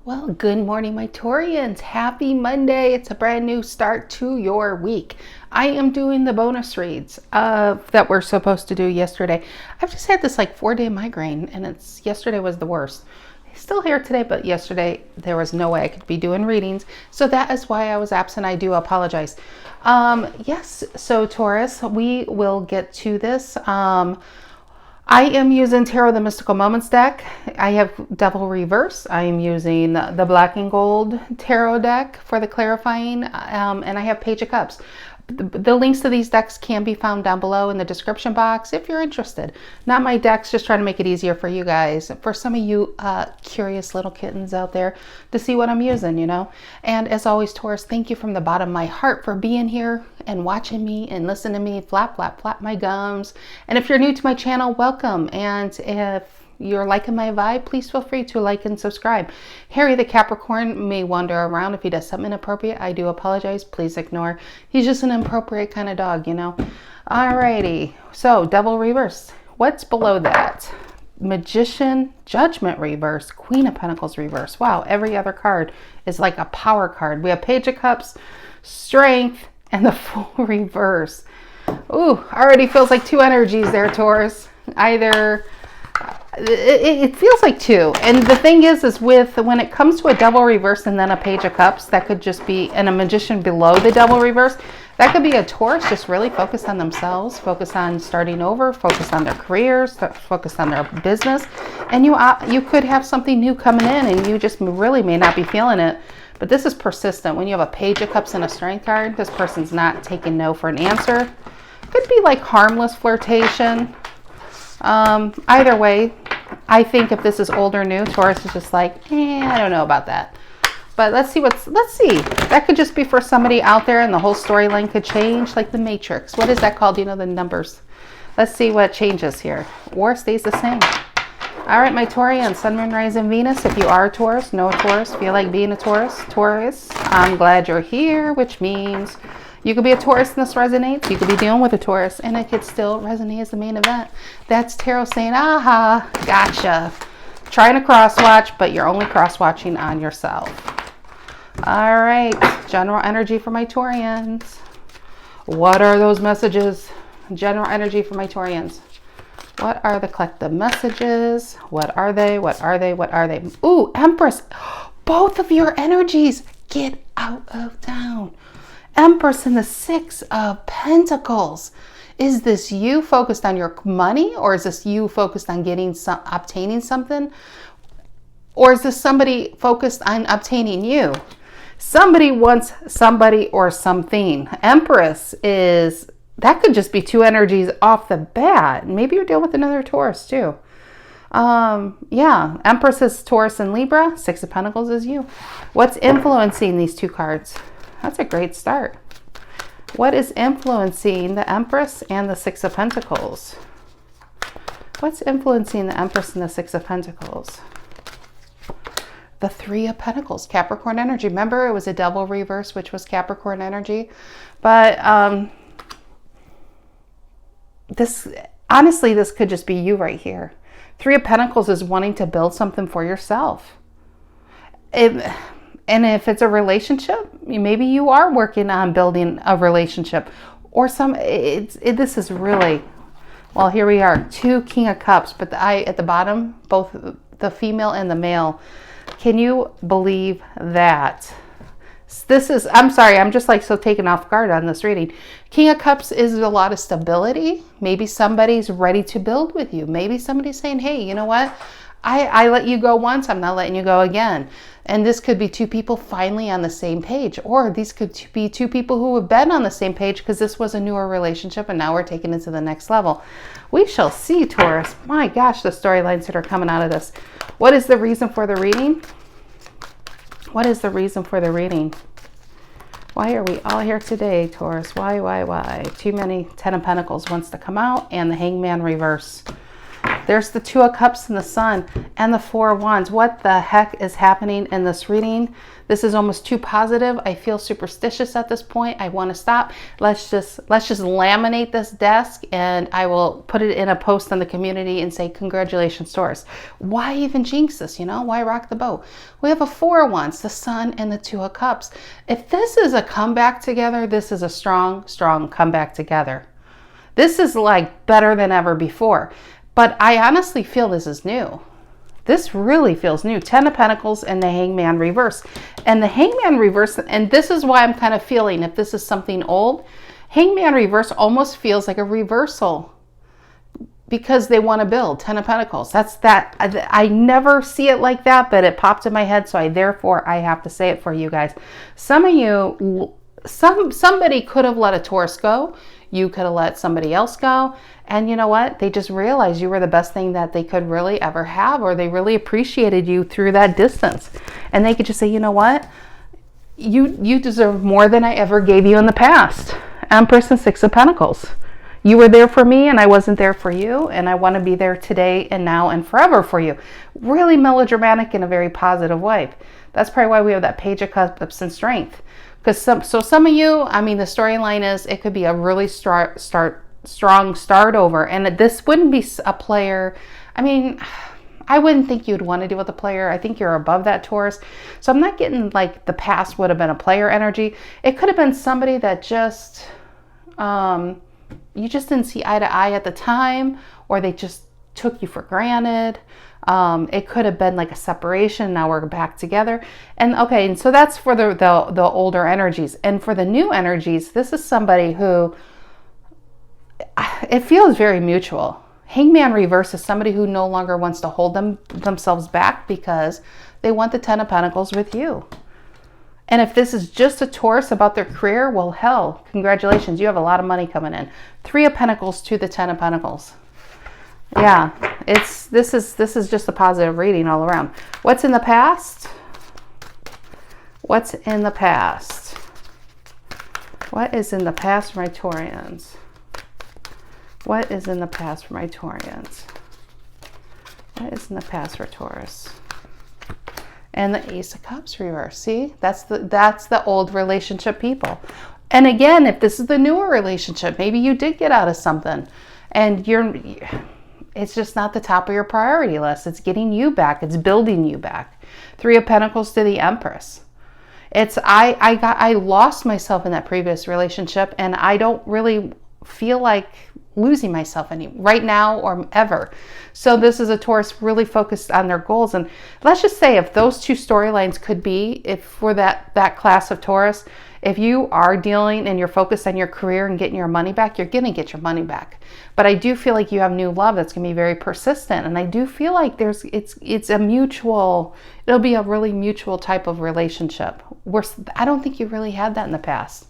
Well, good morning, my Taureans. Happy Monday. It's a brand new start to your week. I am doing the bonus reads that we're supposed to do yesterday. I've just had this like 4-day migraine, and yesterday was the worst. I'm still here today, but yesterday there was no way I could be doing readings. So that is why I was absent. I do apologize. Yes, so Taurus, we will get to this. I am using Tarot the Mystical Moments deck. I have Devil Reverse. I am using the Black and Gold Tarot deck for the clarifying, and I have Page of Cups. The links to these decks can be found down below in the description box if you're interested. Not my decks, just trying to make it easier for you guys. For some of you curious little kittens out there to see what I'm using, you know. And as always, Taurus, thank you from the bottom of my heart for being here and watching me and listening to me flap, flap, flap my gums. And if you're new to my channel, welcome. And if you're liking my vibe, please feel free to like and subscribe. Harry the Capricorn may wander around. If he does something inappropriate, I do apologize. Please ignore. He's just an inappropriate kind of dog, you know. Alrighty. So, Devil Reverse. What's below that? Magician, Judgment Reverse, Queen of Pentacles Reverse. Wow, every other card is like a power card. We have Page of Cups, Strength, and the Fool Reverse. Ooh, already feels like two energies there, Taurus. Either... It feels like two. And the thing is with when it comes to a Devil Reverse and then a Page of Cups, that could just be, and a Magician below the Devil Reverse, that could be a Taurus just really focused on themselves, focused on starting over, focused on their careers, focused on their business. And you could have something new coming in and you just really may not be feeling it. But this is persistent. When you have a Page of Cups and a Strength card, this person's not taking no for an answer. Could be like harmless flirtation. Either way, I think if this is old or new, Taurus is just like, I don't know about that. But let's see. That could just be for somebody out there and the whole storyline could change, like the Matrix. What is that called? You know, the numbers. Let's see what changes here. Or stays the same. All right, my Taurean, Sun, Moon, Rising, Venus. If you are a Taurus, know a Taurus, feel like being a Taurus, I'm glad you're here, which means you could be a Taurus and this resonates. You could be dealing with a Taurus and it could still resonate as the main event. That's tarot saying, aha, gotcha. Trying to cross-watch, but you're only cross-watching on yourself. All right, general energy for my Taurians. What are those messages? General energy for my Taurians. What are the collective messages? What are they? What are they? What are they? Ooh, Empress. Both of your energies. Get out of town. Empress and the Six of Pentacles. Is this you focused on your money, or is this you focused on obtaining something? Or is this somebody focused on obtaining you? Somebody wants somebody or something. Empress that could just be two energies off the bat. Maybe you're dealing with another Taurus too. Yeah, Empress is Taurus and Libra. Six of Pentacles is you. What's influencing these two cards? That's a great start. What is influencing the Empress and the Six of Pentacles? What's influencing the Empress and the Six of Pentacles? The Three of Pentacles, Capricorn energy. Remember, it was a Devil Reverse, which was Capricorn energy. But honestly, this could just be you right here. Three of Pentacles is wanting to build something for yourself. And if it's a relationship, maybe you are working on building a relationship or this is really, well, here we are, two King of Cups, but at the bottom, both the female and the male. Can you believe that? I'm sorry, I'm just like so taken off guard on this reading. King of Cups is a lot of stability. Maybe somebody's ready to build with you. Maybe somebody's saying, hey, you know what? I let you go once, I'm not letting you go again. And this could be two people finally on the same page. Or these could be two people who have been on the same page because this was a newer relationship and now we're taking it to the next level. We shall see, Taurus. My gosh, the storylines that are coming out of this. What is the reason for the reading? What is the reason for the reading? Why are we all here today, Taurus? Why? Too many. Ten of Pentacles wants to come out and the Hangman Reverse. There's the Two of Cups and the Sun and the Four of Wands. What the heck is happening in this reading? This is almost too positive. I feel superstitious at this point. I want to stop. Let's just laminate this desk, and I will put it in a post on the community and say, congratulations, Taurus. Why even jinx this? You know, why rock the boat? We have a Four of Wands, the Sun and the Two of Cups. If this is a comeback together, this is a strong, strong comeback together. This is like better than ever before. But I honestly feel this is new. This really feels new. 10 of Pentacles and the Hangman Reverse. And the Hangman Reverse, and this is why I'm kind of feeling, if this is something old, Hangman Reverse almost feels like a reversal because they want to build. 10 of Pentacles. That's that. I never see it like that, but it popped in my head, so therefore I have to say it for you guys. Some of you, somebody could have let a Taurus go. You could have let somebody else go. And you know what? They just realized you were the best thing that they could really ever have, or they really appreciated you through that distance. And they could just say, you know what? You deserve more than I ever gave you in the past. Empress and Six of Pentacles. You were there for me and I wasn't there for you. And I want to be there today and now and forever for you. Really melodramatic in a very positive way. That's probably why we have that Page of Cups and Strength. Because some of you, I mean, the storyline is it could be a really strong start over. And this wouldn't be a player. I mean, I wouldn't think you'd want to deal with a player. I think you're above that, Taurus. So I'm not getting like the past would have been a player energy. It could have been somebody that just, you just didn't see eye to eye at the time, or they just took you for granted. It could have been like a separation. Now we're back together. And okay, and so that's for the older energies. And for the new energies, this is somebody who, it feels very mutual. Hangman Reverse is somebody who no longer wants to hold themselves back because they want the 10 of Pentacles with you. And if this is just a Taurus about their career, well, hell, congratulations. You have a lot of money coming in. 3 of Pentacles to the 10 of Pentacles. Yeah, this is just a positive reading all around. What's in the past? What's in the past? What is in the past for my Taureans? What is in the past for my Taureans? What is in the past for Taurus? And the Ace of Cups reverse. See, that's the old relationship people. And again, if this is the newer relationship, maybe you did get out of something, and it's just not the top of your priority list. It's getting you back. It's building you back. 3 of Pentacles to the Empress. It's I lost myself in that previous relationship, and I don't really feel like losing myself right now or ever. So this is a Taurus really focused on their goals. And let's just say if those two storylines could be, if for that class of Taurus, if you are dealing and you're focused on your career and getting your money back, you're going to get your money back. But I do feel like you have new love that's going to be very persistent. And I do feel like it's a mutual, it'll be a really mutual type of relationship. I don't think you really had that in the past.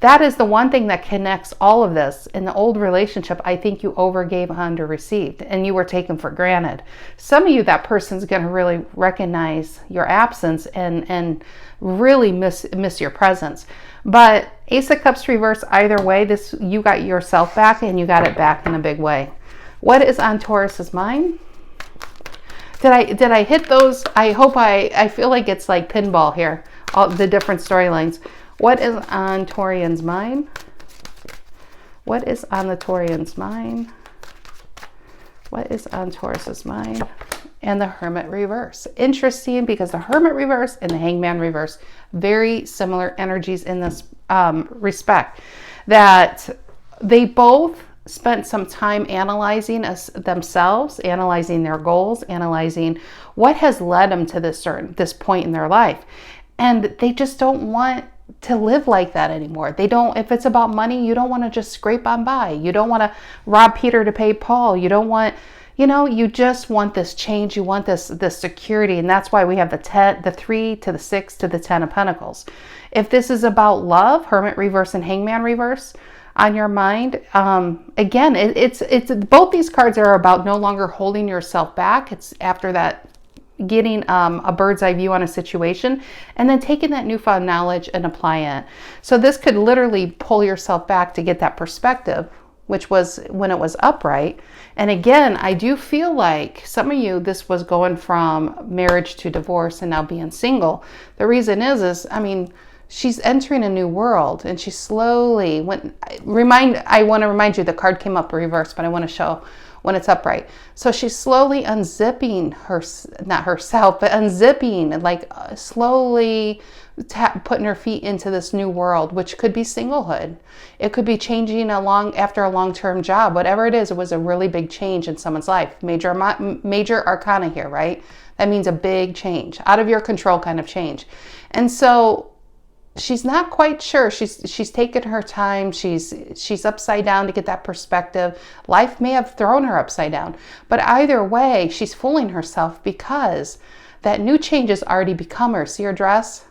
That is the one thing that connects all of this. In the old relationship, I think you overgave, under-received, and you were taken for granted. Some of you, that person's going to really recognize your absence and really miss your presence. But Ace of Cups reverse, either way, you got yourself back, and you got it back in a big way. What is on Taurus's mind? Did I hit those? I hope I feel like it's like pinball here, all the different storylines. What is on Taurian's mind? What is on the Taurian's mind? What is on Taurus's mind? And the Hermit Reverse. Interesting, because the Hermit Reverse and the Hangman Reverse, very similar energies in this respect. That they both spent some time analyzing themselves, analyzing their goals, analyzing what has led them to this point in their life. And they just don't want to live like that anymore. They don't, if it's about money, you don't want to just scrape on by. You don't want to rob Peter to pay Paul. You don't want, you just want this change. You want this security. And that's why we have the 3 to the 6 to the 10 of Pentacles. If this is about love, Hermit Reverse and Hangman Reverse on your mind, again, it's both these cards are about no longer holding yourself back. It's after that, getting a bird's eye view on a situation and then taking that newfound knowledge and applying it. So this could literally pull yourself back to get that perspective which was when it was upright. And again, I do feel like some of you, this was going from marriage to divorce and now being single. The reason is I mean, she's entering a new world, and she slowly I want to remind you, the card came up reversed, but I want to show when it's upright. So she's slowly unzipping not herself, but unzipping, like slowly putting her feet into this new world, which could be singlehood. It could be changing after a long-term job. Whatever it is, it was a really big change in someone's life. Major arcana here, right? That means a big change, out of your control kind of change. And so she's not quite sure. She's taken her time. She's upside down to get that perspective. Life may have thrown her upside down, but either way, she's fooling herself because that new change has already become her. See her dress?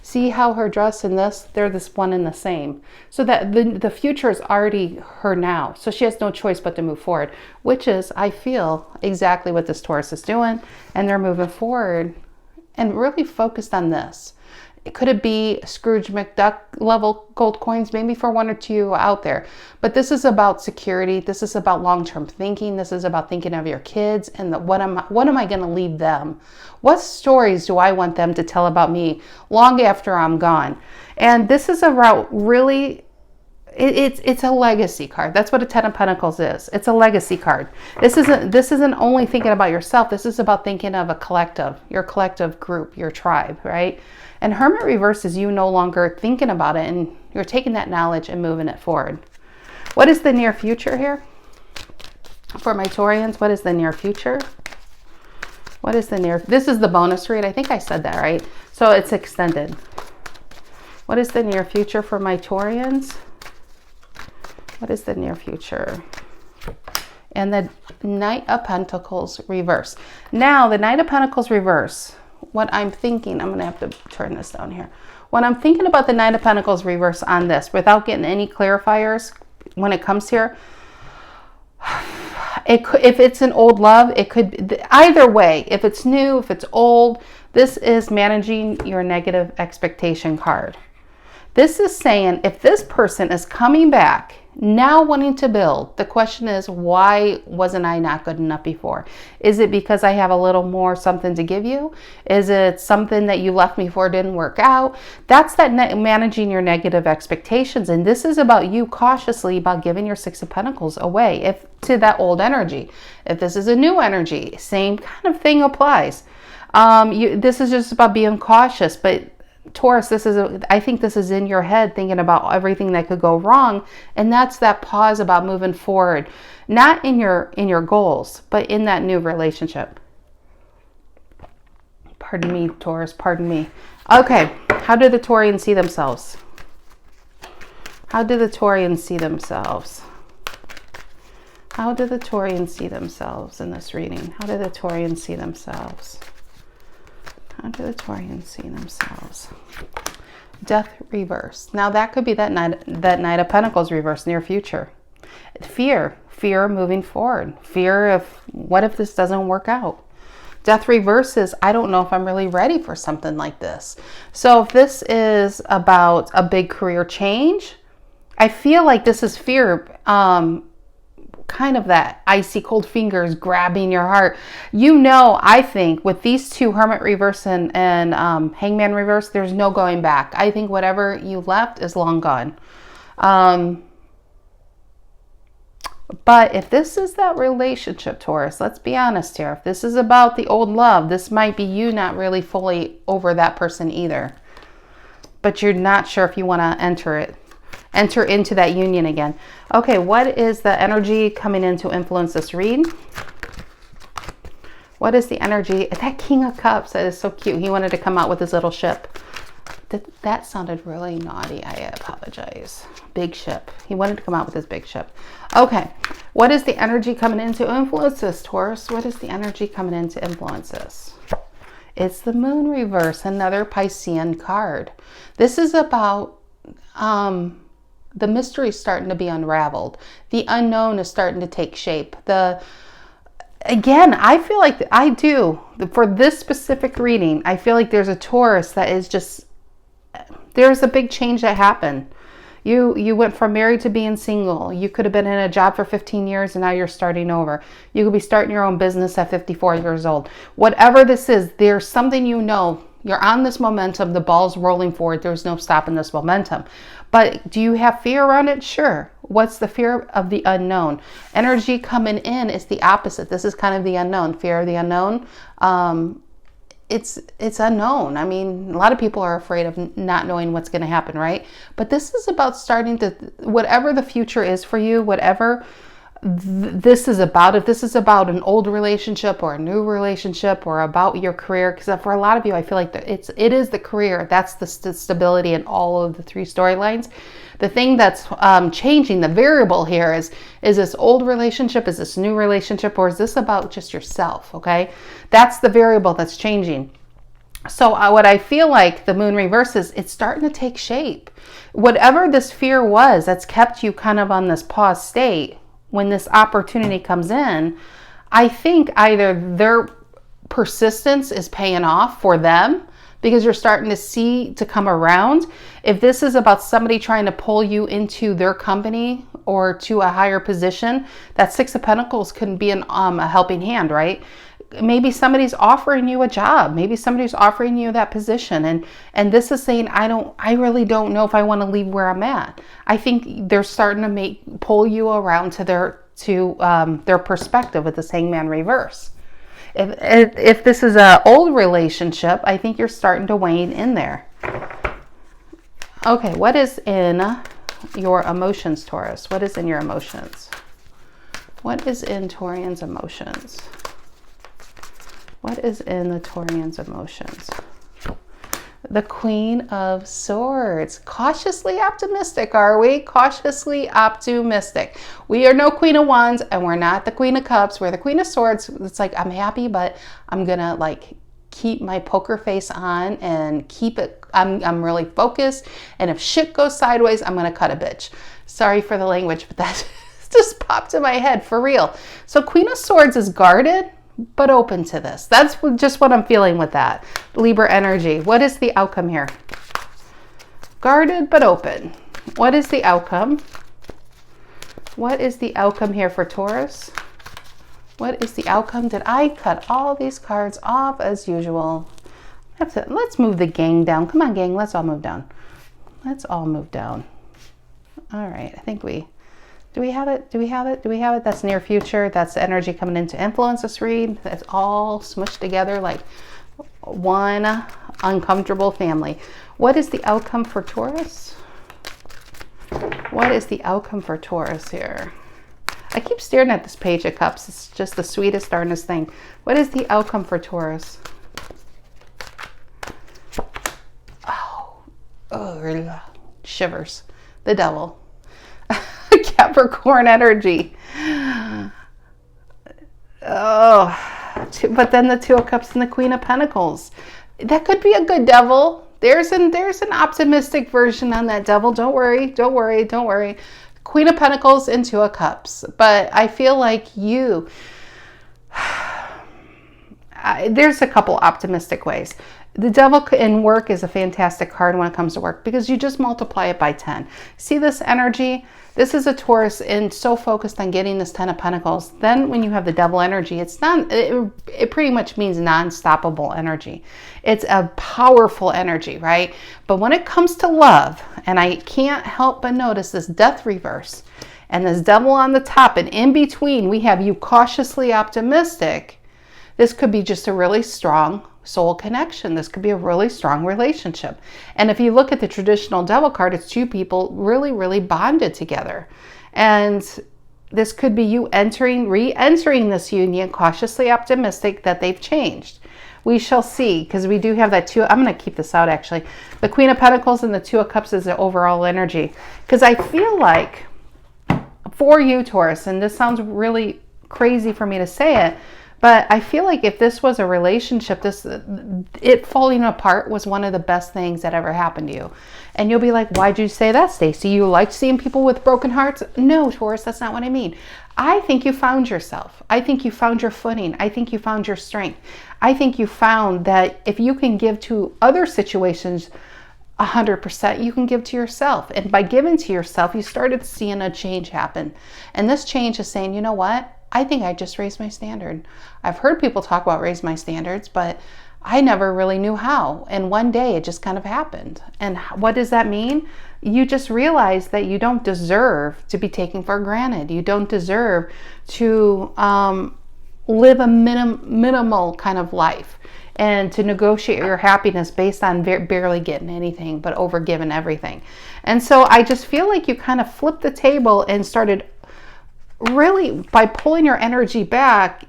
See how her dress and they're this one and the same. So that the future is already her now. So she has no choice but to move forward, which is, I feel, exactly what this Taurus is doing. And they're moving forward and really focused on this. Could it be Scrooge McDuck level gold coins? Maybe for one or two out there. But this is about security. This is about long-term thinking. This is about thinking of your kids and what am I going to leave them? What stories do I want them to tell about me long after I'm gone? And this is about really, it's a legacy card. That's what a Ten of Pentacles is. It's a legacy card. This isn't only thinking about yourself. This is about thinking of a collective, your collective group, your tribe, right? And Hermit Reverse is you no longer thinking about it, and you're taking that knowledge and moving it forward. What is the near future here? For my Taureans, what is the near future? What is this is the bonus read. I think I said that, right? So it's extended. What is the near future for my Taureans? What is the near future? And the Knight of Pentacles reverse. Now, the Knight of Pentacles reverse, what I'm thinking, I'm going to have to turn this down here. When I'm thinking about the Knight of Pentacles reverse on this, without getting any clarifiers, when it comes here, if it's an old love, it could be either way. If it's new, if it's old, this is managing your negative expectation card. This is saying if this person is coming back now wanting to build, the question is, why wasn't I not good enough before? Is it because I have a little more something to give you? Is it something that you left me for didn't work out? That's that managing your negative expectations. And this is about you cautiously about giving your Six of Pentacles away to that old energy. If this is a new energy, same kind of thing applies. This is just about being cautious, but Taurus, I think this is in your head thinking about everything that could go wrong, and that's that pause about moving forward, not in your goals, but in that new relationship. Pardon me, Taurus, pardon me. Okay, how do the Taurians see themselves? How do the Taurians see themselves? How do the Taurians see themselves in this reading? How do the Taurians see themselves? How do the Taurians see themselves? Death reverse. Now that could be that Knight of Pentacles reverse, near future. Fear moving forward. Fear of what if this doesn't work out? Death reverse is, I don't know if I'm really ready for something like this. So if this is about a big career change, I feel like this is fear, kind of that icy cold fingers grabbing your heart. I think with these two, Hermit Reverse and Hangman Reverse, there's no going back. I think whatever you left is long gone. But if this is that relationship, Taurus, let's be honest here. If this is about the old love, this might be you not really fully over that person either. But you're not sure if you want to enter into that union again. Okay, what is the energy coming in to influence this read? What is the energy? That King of Cups, that is so cute. He wanted to come out with his little ship. That sounded really naughty. I apologize. Big ship. He wanted to come out with his big ship. Okay, what is the energy coming in to influence this, Taurus? What is the energy coming in to influence this? It's the Moon reverse, another Piscean card. This is about the mystery is starting to be unraveled. The unknown is starting to take shape. Again, I feel like for this specific reading, I feel like there's a Taurus that is just, there's a big change that happened. You went from married to being single. You could have been in a job for 15 years and now you're starting over. You could be starting your own business at 54 years old. Whatever this is, there's something you know. You're on this momentum. The ball's rolling forward. There's no stopping this momentum. But do you have fear around it? Sure. What's the fear of the unknown? Energy coming in is the opposite. This is kind of the unknown. Fear of the unknown. It's unknown. I mean, a lot of people are afraid of not knowing what's going to happen, right? But this is about starting to, whatever the future is for you, whatever this is about, if this is about an old relationship or a new relationship or about your career, because for a lot of you, I feel like it is the career. That's the stability in all of the three storylines. The thing that's changing, the variable here is this old relationship, is this new relationship, or is this about just yourself, okay? That's the variable that's changing. So what I feel like the moon reverses, it's starting to take shape. Whatever this fear was that's kept you kind of on this pause state, when this opportunity comes in, I think either their persistence is paying off for them because you're starting to see to come around. If this is about somebody trying to pull you into their company or to a higher position, that Six of Pentacles can be a helping hand, right? Maybe somebody's offering you a job. Maybe somebody's offering you that position. And this is saying, I really don't know if I want to leave where I'm at. I think they're starting to pull you around to their perspective with the Hangman reverse. If this is an old relationship, I think you're starting to wane in there. Okay, what is in your emotions, Taurus? What is in your emotions? What is in Taurians' emotions? What is in the Taurians' emotions? The Queen of Swords. Cautiously optimistic, are we? Cautiously optimistic. We are no Queen of Wands and we're not the Queen of Cups. We're the Queen of Swords. It's like, I'm happy, but I'm going to like keep my poker face on and keep it. I'm really focused. And if shit goes sideways, I'm going to cut a bitch. Sorry for the language, but that just popped in my head for real. So Queen of Swords is guarded, but open to this. That's just what I'm feeling with that. Libra energy. What is the outcome here? Guarded, but open. What is the outcome? What is the outcome here for Taurus? What is the outcome? Did I cut all these cards off as usual? Let's move the gang down. Come on, gang. Let's all move down. Let's all move down. All right. I think do we have it? Do we have it? Do we have it? That's near future. That's the energy coming in to influence us read. That's all smushed together like one uncomfortable family. What is the outcome for Taurus? What is the outcome for Taurus here? I keep staring at this Page of Cups. It's just the sweetest, darndest thing. What is the outcome for Taurus? Oh, shivers. The Devil. Capricorn energy. Oh, but then the Two of Cups and the Queen of Pentacles. That could be a good devil. There's an optimistic version on that devil. Don't worry, don't worry, don't worry. Queen of Pentacles and Two of Cups. But I feel like there's a couple optimistic ways. The Devil in work is a fantastic card when it comes to work because you just multiply it by 10. See this energy? This is a Taurus and so focused on getting this 10 of Pentacles. Then when you have the Devil energy, it pretty much means non-stoppable energy. It's a powerful energy, right? But when it comes to love, and I can't help but notice this Death reverse and this Devil on the top, and in between we have you cautiously optimistic. This could be just a really strong soul connection. This could be a really strong relationship. And if you look at the traditional Devil card, it's two people really, really bonded together. And this could be you re-entering this union, cautiously optimistic that they've changed. We shall see, because we do have that two. I'm going to keep this out actually. The Queen of Pentacles and the Two of Cups is the overall energy. Because I feel like for you, Taurus, and this sounds really crazy for me to say it, but I feel like if this was a relationship, it falling apart was one of the best things that ever happened to you. And you'll be like, why'd you say that, Stacy? You like seeing people with broken hearts? No, Taurus, that's not what I mean. I think you found yourself. I think you found your footing. I think you found your strength. I think you found that if you can give to other situations 100% you can give to yourself. And by giving to yourself, you started seeing a change happen. And this change is saying, you know what? I think I just raised my standard. I've heard people talk about raise my standards, but I never really knew how. And one day it just kind of happened. And what does that mean? You just realize that you don't deserve to be taken for granted. You don't deserve to live a minimal kind of life and to negotiate your happiness based on barely getting anything, but over giving everything. And so I just feel like you kind of flipped the table and started really, by pulling your energy back,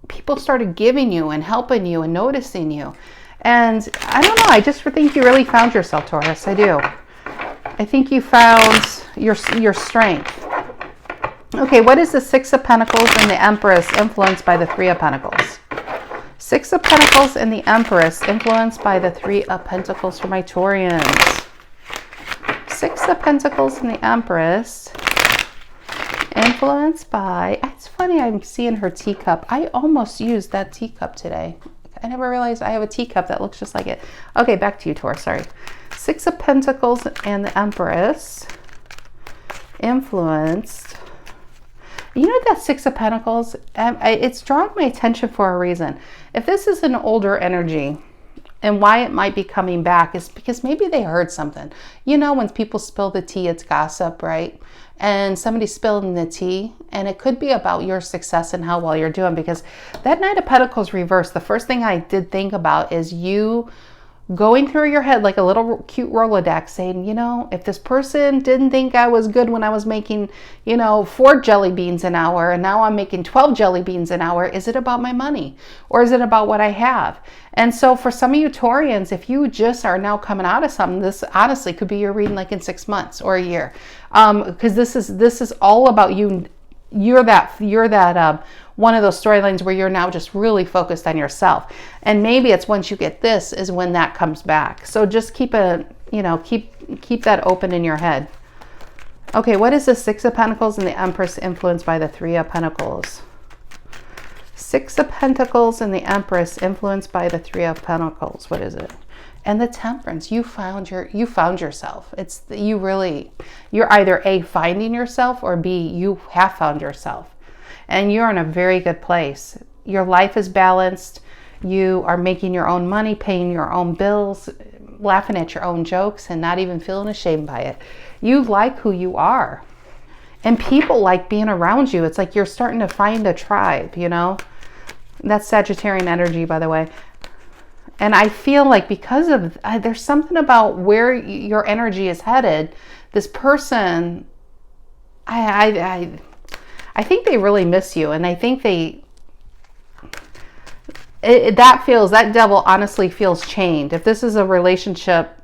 people started giving you and helping you and noticing you. And I don't know, I just think you really found yourself, Taurus. I do. I think you found your strength. Okay, what is the Six of Pentacles and the Empress influenced by the Three of Pentacles? Six of Pentacles and the Empress influenced by the Three of Pentacles for my Taurians. Six of Pentacles and the Empress influenced by, it's funny, I'm seeing her teacup. I almost used that teacup today. I never realized I have a teacup that looks just like it. Okay, back to you, Taurus, sorry. Six of Pentacles and the Empress influenced. You know that Six of Pentacles, it's drawn my attention for a reason. If this is an older energy, and why it might be coming back is because maybe they heard something. You know, when people spill the tea, it's gossip, right? And somebody's spilling the tea, and it could be about your success and how well you're doing, because that Knight of Pentacles reverse, the first thing I did think about is you going through your head like a little cute Rolodex saying, you know, if this person didn't think I was good when I was making, you know, 4 jelly beans an hour and now I'm making 12 jelly beans an hour, is it about my money or is it about what I have? And so for some of you Taureans, if you just are now coming out of something, this honestly could be your reading like in 6 months or a year. Because this is all about you. You're that one of those storylines where you're now just really focused on yourself. And maybe it's once you get this is when that comes back. So just keep that open in your head. Okay, what is the Six of Pentacles and the Empress influenced by the Three of Pentacles? Six of Pentacles and the Empress influenced by the Three of Pentacles. What is it? And the Temperance. You found yourself. You're either A, finding yourself, or B, you have found yourself. And you're in a very good place. Your life is balanced. You are making your own money, paying your own bills, laughing at your own jokes, and not even feeling ashamed by it. You like who you are. And people like being around you. It's like you're starting to find a tribe, you know? That's Sagittarian energy, by the way. And I feel like because of, there's something about where your energy is headed, this person, I think they really miss you. And I think that devil honestly feels chained. If this is a relationship,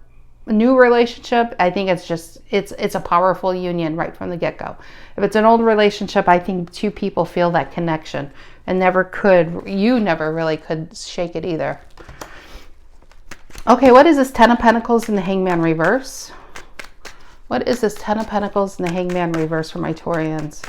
a new relationship, I think it's a powerful union right from the get-go. If it's an old relationship, I think two people feel that connection and you never really could shake it either. Okay, what is this Ten of Pentacles and the Hangman Reverse? What is this Ten of Pentacles and the Hangman Reverse for my Taurians?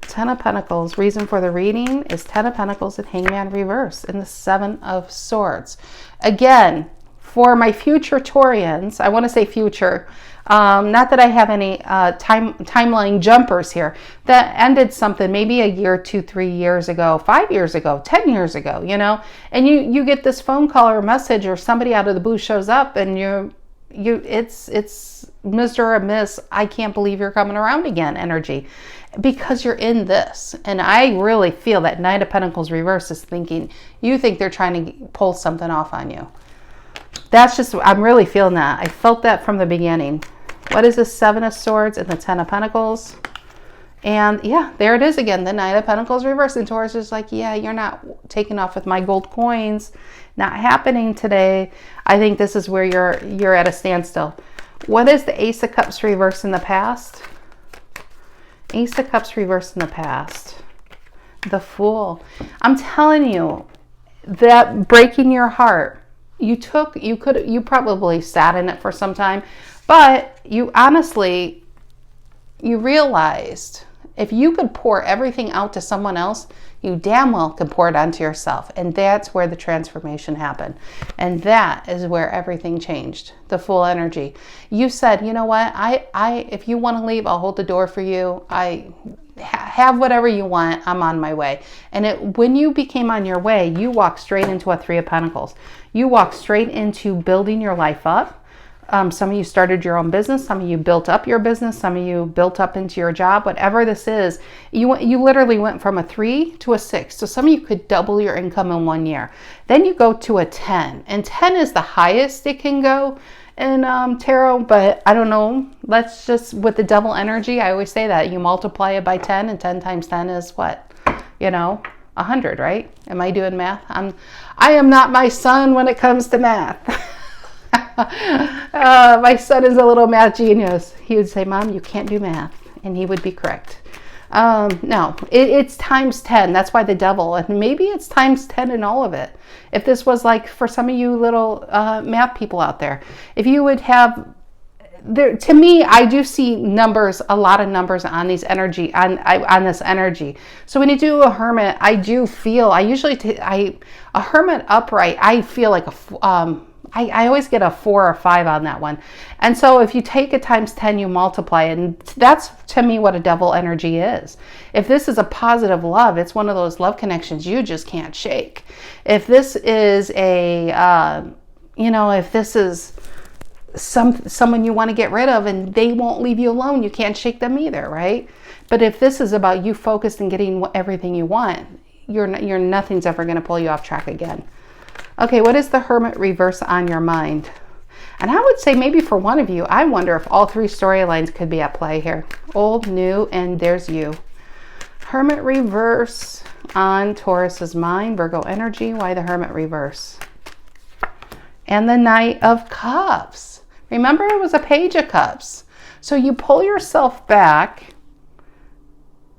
Ten of Pentacles. Reason for the reading is Ten of Pentacles and Hangman Reverse and the Seven of Swords. Again, for my future Taurians, I want to say future, not that I have any timeline jumpers here, that ended something maybe a year, 2, 3 years ago, 5 years ago, 10 years ago, you know, and you get this phone call or message or somebody out of the blue shows up and it's Mr. or Miss, I can't believe you're coming around again energy, because you're in this. And I really feel that Knight of Pentacles reverse is thinking, you think they're trying to pull something off on you. That's just, I'm really feeling that. I felt that from the beginning. What is the Seven of Swords and the Ten of Pentacles? And yeah, there it is again, the Knight of Pentacles reverse. And Taurus is like, yeah, you're not taking off with my gold coins. Not happening today. I think this is where you're at a standstill. What is the Ace of Cups reverse in the past? Ace of Cups reverse in the past. The Fool. I'm telling you, that breaking your heart, you probably sat in it for some time, but you honestly, you realized If you could pour everything out to someone else, you damn well can pour it onto yourself. And that's where the transformation happened. And that is where everything changed, the full energy. You said, you know what, if you want to leave, I'll hold the door for you. Have whatever you want. I'm on my way. And when you became on your way, you walked straight into a Three of Pentacles. You walked straight into building your life up. Some of you started your own business. Some of you built up your business. Some of you built up into your job. Whatever this is, you literally went from a 3 to a 6. So some of you could double your income in 1 year. Then you go to a 10. And 10 is the highest it can go in tarot. But I don't know. Let's just, with the devil energy, I always say that. You multiply it by 10. And 10 times 10 is what? 100, right? Am I doing math? I am not my son when it comes to math. My son is a little math genius. He would say, Mom, you can't do math. And he would be correct. No, it's times 10. That's why the devil. And maybe it's times 10 in all of it. If this was like for some of you little math people out there, if you would have, to me, I do see numbers, a lot of numbers on these energy, on this energy. So when you do a hermit, I do feel, a hermit upright, I feel like I always get a 4 or 5 on that one. And so if you take it times 10, you multiply it. And that's, to me, what a devil energy is. If this is a positive love, it's one of those love connections you just can't shake. If this is if this is someone you want to get rid of and they won't leave you alone, you can't shake them either, right? But if this is about you focused and getting everything you want, nothing's ever going to pull you off track again. Okay, what is the Hermit Reverse on your mind? And I would say maybe for one of you, I wonder if all 3 storylines could be at play here. Old, new, and there's you. Hermit Reverse on Taurus's mind, Virgo energy. Why the Hermit Reverse? And the Knight of Cups. Remember, it was a Page of Cups. So you pull yourself back.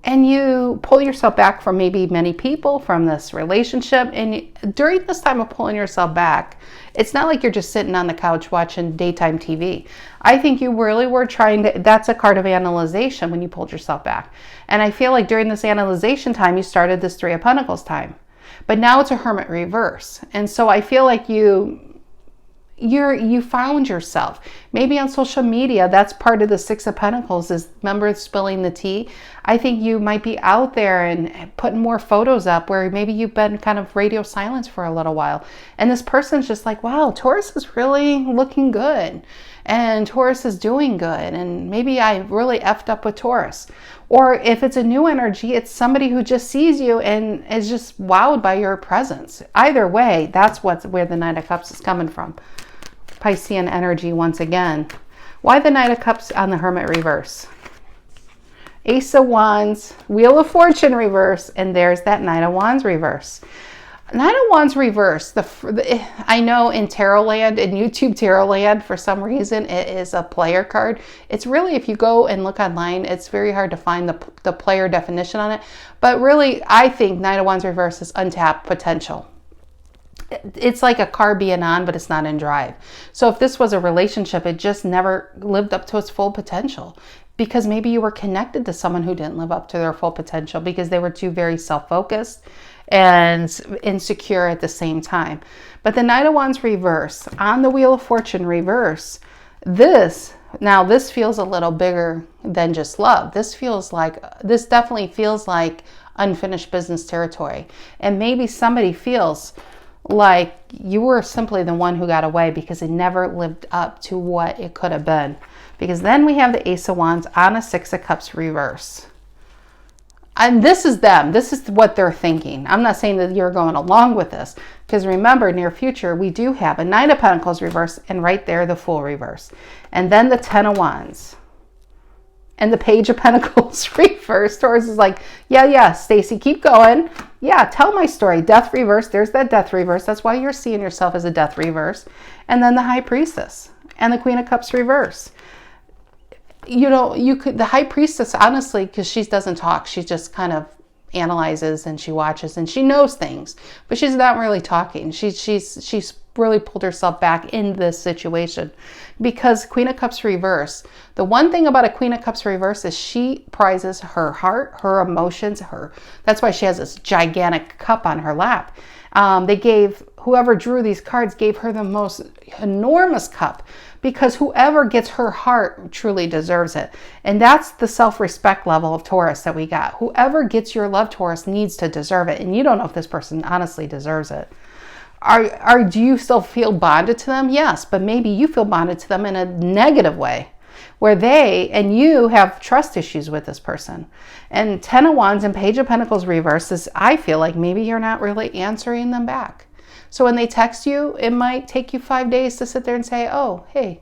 And you pull yourself back from maybe many people, from this relationship. And during this time of pulling yourself back, it's not like you're just sitting on the couch watching daytime TV. I think you really were trying to, that's a card of analyzation when you pulled yourself back. And I feel like during this analyzation time, you started this Three of Pentacles time. But now it's a Hermit Reverse. And so I feel like you found yourself. Maybe on social media, that's part of the Six of Pentacles, is remember spilling the tea. I think you might be out there and putting more photos up where maybe you've been kind of radio silence for a little while. And this person's just like, wow, Taurus is really looking good. And Taurus is doing good. And maybe I really effed up with Taurus. Or if it's a new energy, it's somebody who just sees you and is just wowed by your presence. Either way, that's where the Knight of Cups is coming from. Piscean energy once again. Why the Knight of Cups on the Hermit Reverse? Ace of Wands, Wheel of Fortune reverse, and there's that Knight of Wands reverse. Knight of Wands reverse, I know in Tarot Land, in YouTube Tarot Land, for some reason, it is a player card. It's really, if you go and look online, it's very hard to find the player definition on it. But really, I think Knight of Wands reverse is untapped potential. It's like a car being on, but it's not in drive. So if this was a relationship, it just never lived up to its full potential. Because maybe you were connected to someone who didn't live up to their full potential because they were too very self-focused and insecure at the same time. But the Knight of Wands reverse on the Wheel of Fortune reverse, this feels a little bigger than just love. This definitely feels like unfinished business territory. And maybe somebody feels like you were simply the one who got away because it never lived up to what it could have been. Because then we have the Ace of Wands on a Six of Cups reverse. And this is them. This is what they're thinking. I'm not saying that you're going along with this. Because remember, near future, we do have a Nine of Pentacles reverse. And right there, the Fool reverse. And then the Ten of Wands. And the Page of Pentacles reverse. Taurus is like, yeah, Stacy, keep going. Yeah, tell my story. Death reverse. There's that Death reverse. That's why you're seeing yourself as a Death reverse. And then the High Priestess. And the Queen of Cups reverse. You know, the High Priestess, honestly, because she doesn't talk, she's just kind of analyzes and she watches and she knows things, but she's not really talking. She's really pulled herself back in this situation because Queen of Cups reverse. The one thing about a Queen of Cups reverse is she prizes her heart, her emotions, that's why she has this gigantic cup on her lap. Whoever drew these cards gave her the most enormous cup because whoever gets her heart truly deserves it. And that's the self-respect level of Taurus that we got. Whoever gets your love, Taurus, needs to deserve it. And you don't know if this person honestly deserves it. Do you still feel bonded to them? Yes, but maybe you feel bonded to them in a negative way where they and you have trust issues with this person. And 10 of Wands and Page of Pentacles reverse is, I feel like maybe you're not really answering them back. So when they text you, it might take you 5 days to sit there and say, oh, hey,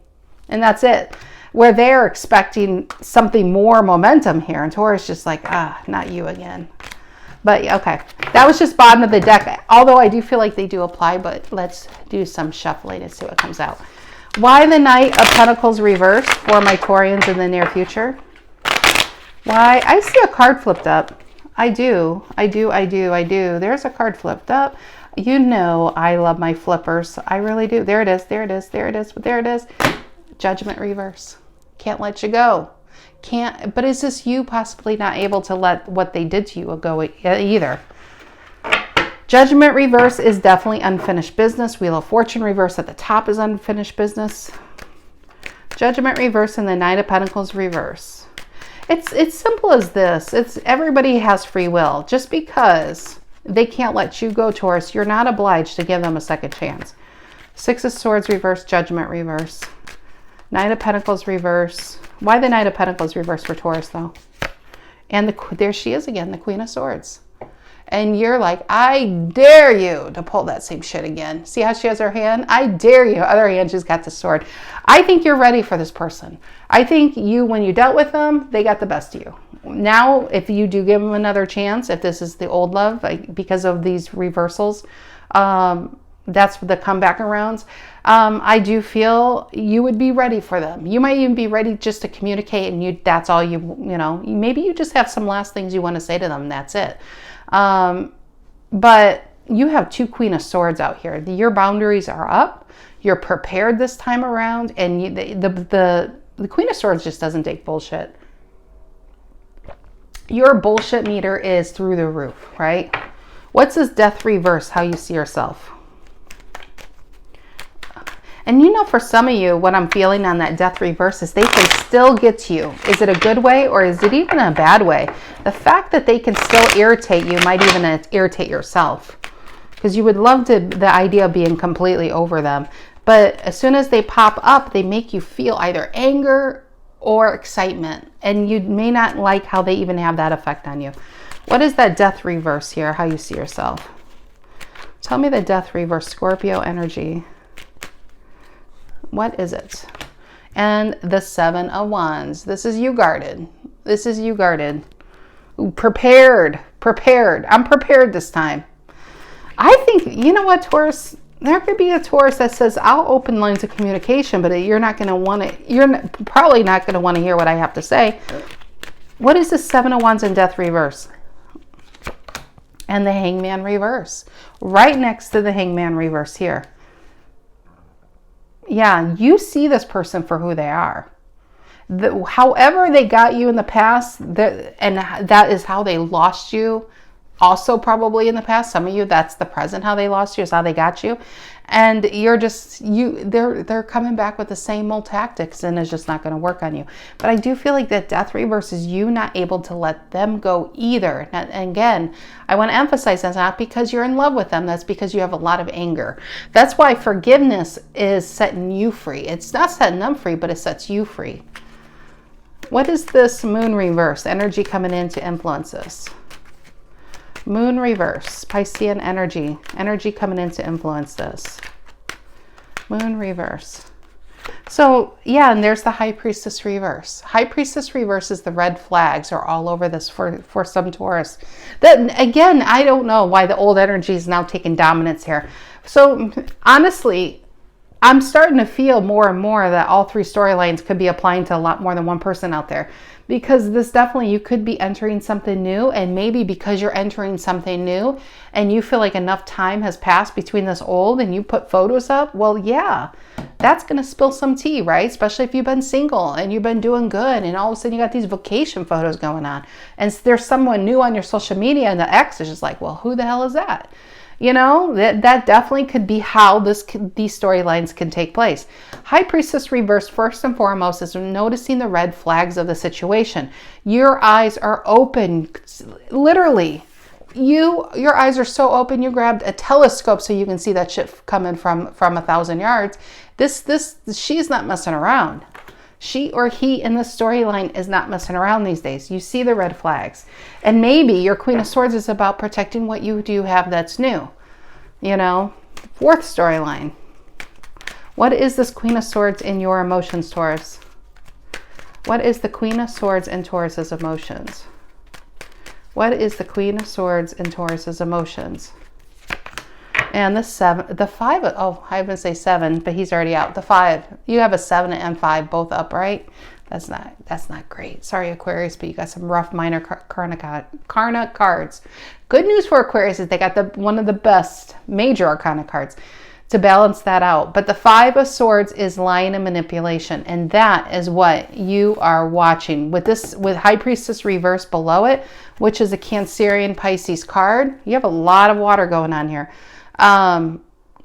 and that's it. Where they're expecting something more momentum here. And Taurus just like, not you again. But okay, that was just bottom of the deck. Although I do feel like they do apply, but let's do some shuffling and see what comes out. Why the Knight of Pentacles reverse for my Taureans in the near future? Why? I see a card flipped up. I do. There's a card flipped up. You know I love my flippers. I really do. There it is. Judgment reverse. Can't let you go. But is this you possibly not able to let what they did to you go either? Judgment reverse is definitely unfinished business. Wheel of Fortune reverse at the top is unfinished business. Judgment reverse and the Knight of Pentacles reverse. It's simple as this. Everybody has free will. Just because they can't let you go, Taurus, you're not obliged to give them a second chance. Six of Swords reverse, Judgment reverse. Knight of Pentacles reverse. Why the Knight of Pentacles reverse for Taurus though? And there she is again, the Queen of Swords. And you're like, I dare you to pull that same shit again. See how she has her hand? I dare you. Other hand, she's got the sword. I think you're ready for this person. I think when you dealt with them, they got the best of you. Now, if you do give them another chance, if this is the old love, because of these reversals, that's the comeback arounds. I do feel you would be ready for them. You might even be ready just to communicate, and that's all you know. Maybe you just have some last things you want to say to them. That's it. But you have two Queen of Swords out here. Your boundaries are up. You're prepared this time around, and the Queen of Swords just doesn't take bullshit. Your bullshit meter is through the roof, right? What's this Death reverse? How you see yourself? And you know, for some of you, what I'm feeling on that Death reverse is they can still get to you. Is it a good way or is it even a bad way? The fact that they can still irritate you might even irritate yourself, because you would love the idea of being completely over them. But as soon as they pop up, they make you feel either anger or excitement. And you may not like how they even have that effect on you. What is that Death reverse here? How you see yourself? Tell me the Death reverse, Scorpio energy. What is it? And the Seven of Wands. This is you guarded. This is you guarded. Ooh, prepared. I'm prepared this time. I think, you know what, Taurus? There could be a Taurus that says, I'll open lines of communication, but you're not going to want to, probably not going to want to hear what I have to say. What is the Seven of Wands and Death reverse? And the Hangman reverse. Right next to the Hangman reverse here. Yeah, you see this person for who they are. However they got you in the past, and that is how they lost you also probably in the past. Some of you, that's the present, how they lost you is how they got you. And you're just, they're coming back with the same old tactics, and it's just not going to work on you. But I do feel like that Death reverse is you not able to let them go either. And again, I want to emphasize that's not because you're in love with them. That's because you have a lot of anger. That's why forgiveness is setting you free. It's not setting them free, but it sets you free. What is this Moon reverse? Energy coming in to influence this. Moon reverse, Piscean energy. Energy coming in to influence this. Moon reverse. So, yeah, and there's the High Priestess reverse. High Priestess reverse is the red flags are all over this for some Taurus. That, again, I don't know why the old energy is now taking dominance here. So, honestly, I'm starting to feel more and more that all three storylines could be applying to a lot more than one person out there, because this definitely, you could be entering something new, and maybe because you're entering something new and you feel like enough time has passed between this old and you put photos up, well, yeah, that's going to spill some tea, right? Especially if you've been single and you've been doing good and all of a sudden you got these vacation photos going on and there's someone new on your social media and the ex is just like, well, who the hell is that? You know, that definitely could be how these storylines can take place. High Priestess Reverse, first and foremost, is noticing the red flags of the situation. Your eyes are open, literally. Your eyes are so open, you grabbed a telescope so you can see that shit coming from 1,000 yards. She's not messing around. She or he in the storyline is not messing around these days. You see the red flags. And maybe your Queen of Swords is about protecting what you do have that's new. You know, fourth storyline. What is this Queen of Swords in your emotions, Taurus? What is the Queen of Swords in Taurus's emotions? What is the Queen of Swords in Taurus's emotions? And the 5, oh, I would say 7, but he's already out. The 5, you have a 7 and 5 both upright. That's not great. Sorry, Aquarius, but you got some rough minor Karna cards. Good news for Aquarius is they got one of the best major Arcana cards to balance that out. But the 5 of Swords is lying and manipulation, and that is what you are watching with High Priestess Reverse below it, which is a Cancerian Pisces card. You have a lot of water going on here.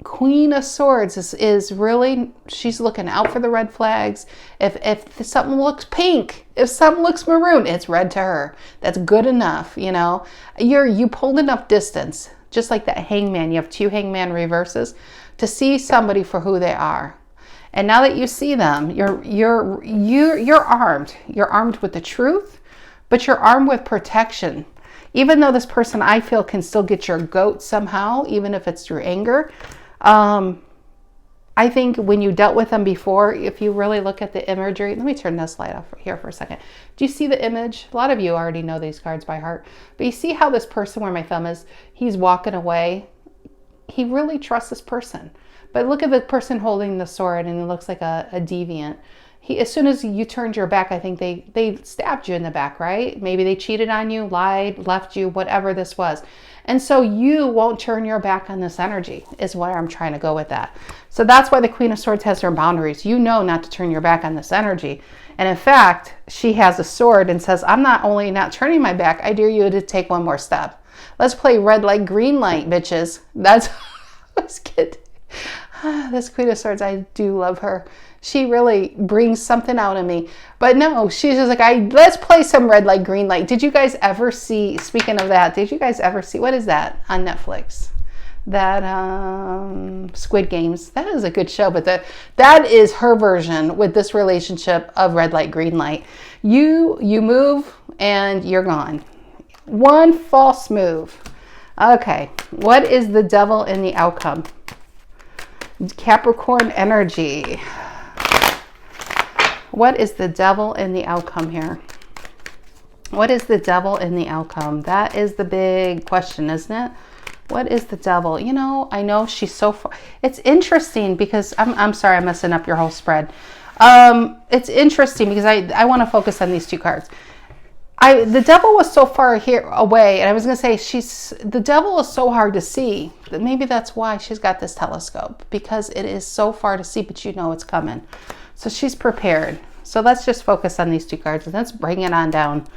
Queen of Swords is really, she's looking out for the red flags. If something looks pink, if something looks maroon, it's red to her. That's good enough, you know. You pulled enough distance, just like that Hangman. You have 2 Hangman reverses to see somebody for who they are. And now that you see them, you're armed. You're armed with the truth, but you're armed with protection. Even though this person, I feel, can still get your goat somehow, even if it's through anger. I think when you dealt with them before, if you really look at the imagery, let me turn this light off here for a second. Do you see the image? A lot of you already know these cards by heart, but you see how this person, where my thumb is, he's walking away. He really trusts this person. But look at the person holding the sword, and it looks like a deviant. As soon as you turned your back, I think they stabbed you in the back, right? Maybe they cheated on you, lied, left you, whatever this was. And so you won't turn your back on this energy, is where I'm trying to go with that. So that's why the Queen of Swords has her boundaries. You know not to turn your back on this energy. And in fact, she has a sword and says, I'm not only not turning my back, I dare you to take one more step. Let's play red light, green light, bitches. That's let's get this Queen of Swords. I do love her. She really brings something out of me. But no, she's just like, let's play some red light, green light. Did you guys ever see, speaking of that, did you guys ever see, what is that on Netflix? That Squid Games. That is a good show, but that is her version with this relationship of red light, green light. You move and you're gone. One false move. Okay, what is the devil in the outcome? Capricorn energy. What is the devil in the outcome here? What is the devil in the outcome? That is the big question, isn't it? What is the devil? You know, I know she's so far. It's interesting because I'm sorry, I'm messing up your whole spread. It's interesting because I want to focus on these 2 cards. The devil was so far away, and I was going to say the devil is so hard to see. Maybe that's why she's got this telescope, because it is so far to see, but you know it's coming. So she's prepared. So let's just focus on these 2 cards and let's bring it on down.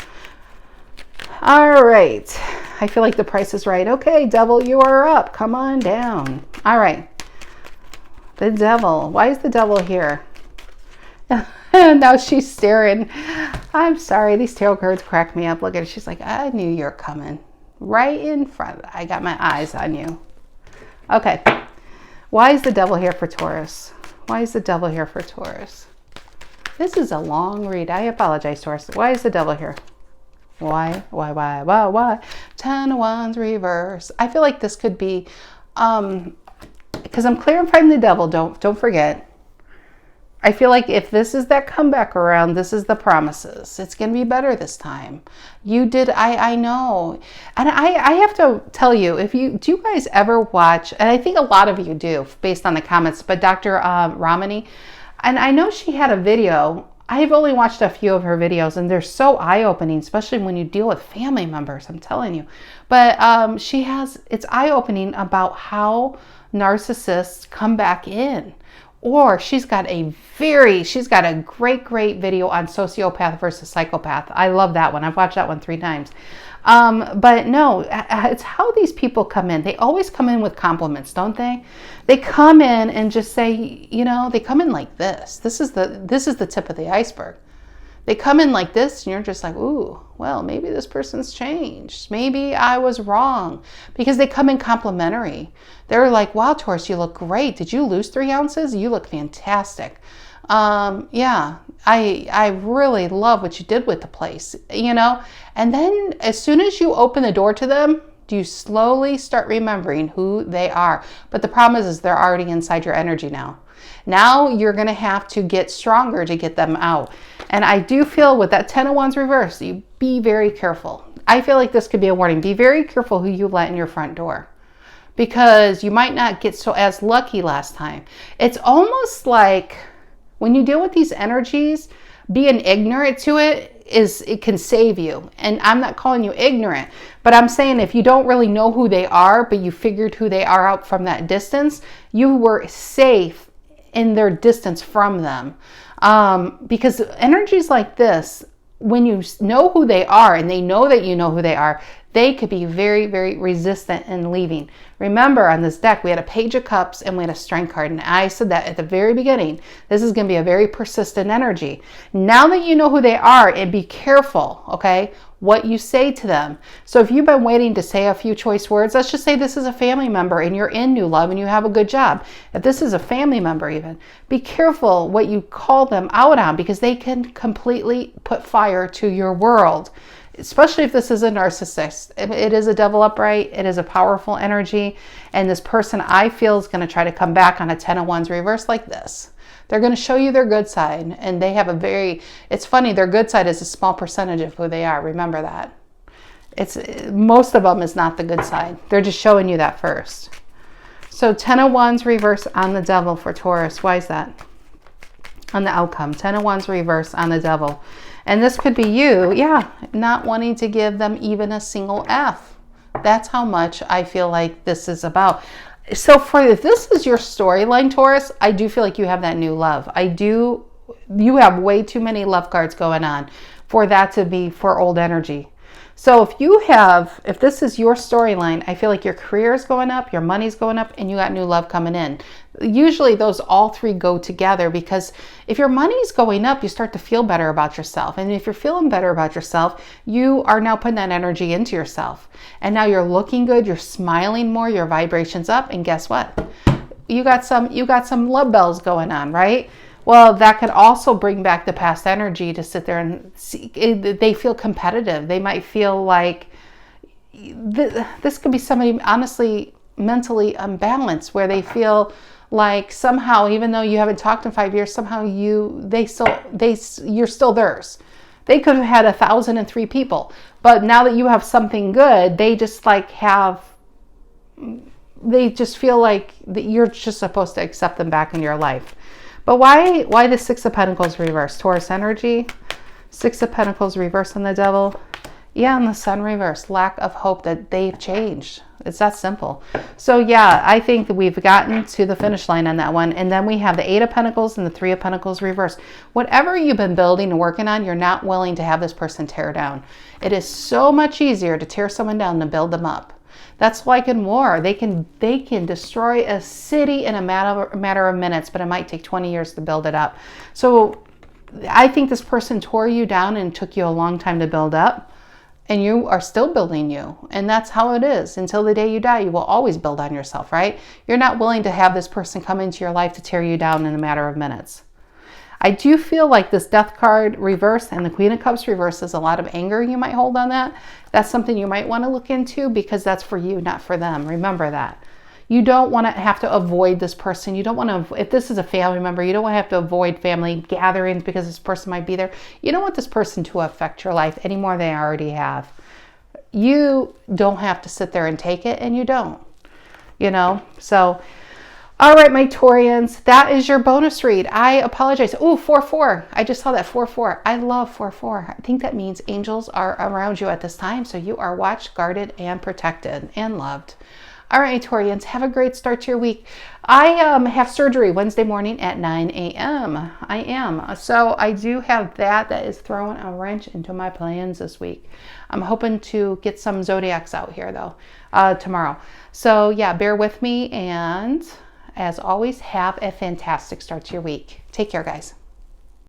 All right. I feel like the price is right. Okay, devil, you are up. Come on down. All right. The devil. Why is the devil here? Now she's staring. I'm sorry. These tarot cards crack me up. Look at it. She's like, I knew you're coming. Right in front. I got my eyes on you. Okay. Why is the devil here for Taurus? Why is the devil here for Taurus? This is a long read. I apologize, Taurus. Why is the devil here? Why? 10 of Wands reverse. I feel like this could be, because I'm clarifying the devil. Don't forget. I feel like if this is that comeback around, this is the promises. It's going to be better this time. You did, I know. And I have to tell you, do you guys ever watch, and I think a lot of you do based on the comments, but Dr. Ramani, and I know she had a video. I've only watched a few of her videos and they're so eye-opening, especially when you deal with family members, I'm telling you. But it's eye-opening about how narcissists come back in. Or she's got a great video on sociopath versus psychopath. I love that one. I've watched that one 3 times. But no, it's how these people come in. They always come in with compliments, don't they? They come in and just say, they come in like this. This is the tip of the iceberg. They come in like this and you're just like, ooh, well, maybe this person's changed. Maybe I was wrong. Because they come in complimentary. They're like, wow, Taurus, you look great. Did you lose 3 ounces? You look fantastic. Yeah, I really love what you did with the place, And then as soon as you open the door to them, you slowly start remembering who they are. But the problem is they're already inside your energy now. Now you're going to have to get stronger to get them out. And I do feel with that 10 of Wands reverse, you be very careful. I feel like this could be a warning. Be very careful who you let in your front door, because you might not get as lucky last time. It's almost like when you deal with these energies, being ignorant to it can save you. And I'm not calling you ignorant, but I'm saying if you don't really know who they are, but you figured who they are out from that distance, you were safe in their distance from them. Because energies like this, when you know who they are and they know that you know who they are, they could be very, very resistant in leaving. Remember, on this deck, we had a Page of Cups and we had a Strength card. And I said that at the very beginning, this is going to be a very persistent energy. Now that you know who they are, and be careful, okay, what you say to them. So if you've been waiting to say a few choice words, let's just say this is a family member and you're in new love and you have a good job. If this is a family member even, be careful what you call them out on, because they can completely put fire to your world. Especially if this is a narcissist. It is a devil upright. It is a powerful energy. And this person, I feel, is going to try to come back on a 10 of Wands reverse like this. They're going to show you their good side. And they have it's funny, their good side is a small percentage of who they are. Remember that. Most of them is not the good side. They're just showing you that first. So 10 of Wands reverse on the devil for Taurus. Why is that? On the outcome. 10 of Wands reverse on the devil. And this could be you, not wanting to give them even a single F. That's how much I feel like this is about. So if this is your storyline, Taurus, I do feel like you have that new love. You have way too many love cards going on for that to be for old energy. So if this is your storyline, I feel like your career is going up, your money's going up, and you got new love coming in. Usually those all 3 go together, because if your money's going up, you start to feel better about yourself. And if you're feeling better about yourself, you are now putting that energy into yourself. And now you're looking good, you're smiling more, your vibration's up, and guess what? You got some love bells going on, right? Well, that could also bring back the past energy to sit there and see. They feel competitive. They might feel like this could be somebody honestly mentally unbalanced, where they feel like somehow, even though you haven't talked in 5 years, somehow you're still theirs. They could have had 1,003 people, but now that you have something good, they just feel like that you're just supposed to accept them back in your life. But why the 6 of Pentacles reverse? Taurus energy, 6 of Pentacles reverse on the devil. Yeah, and the Sun reverse. Lack of hope that they've changed. It's that simple. So yeah, I think that we've gotten to the finish line on that one. And then we have the 8 of Pentacles and the 3 of Pentacles reverse. Whatever you've been building and working on, you're not willing to have this person tear down. It is so much easier to tear someone down than build them up. That's like in war. They can destroy a city in a matter of minutes, but it might take 20 years to build it up. So I think this person tore you down and took you a long time to build up, and you are still building you. And that's how it is. Until the day you die, you will always build on yourself, right? You're not willing to have this person come into your life to tear you down in a matter of minutes. I do feel like this Death card reverse and the Queen of Cups reverse is a lot of anger you might hold on that. That's something you might want to look into, because that's for you, not for them. Remember that. You don't want to have to avoid this person. You don't want to, if this is a family member, you don't want to have to avoid family gatherings because this person might be there. You don't want this person to affect your life any more than they already have. You don't have to sit there and take it, and you don't, you know? So, all right, my Taurians, that is your bonus read. I apologize. Oh, 4-4. I just saw that 4-4. I love 4-4. I think that means angels are around you at this time. So you are watched, guarded, and protected and loved. All right, Taurians, have a great start to your week. I have surgery Wednesday morning at 9 a.m. I am. So I do have that. That is throwing a wrench into my plans this week. I'm hoping to get some zodiacs out here, though, tomorrow. So, yeah, bear with me. And as always, have a fantastic start to your week. Take care, guys.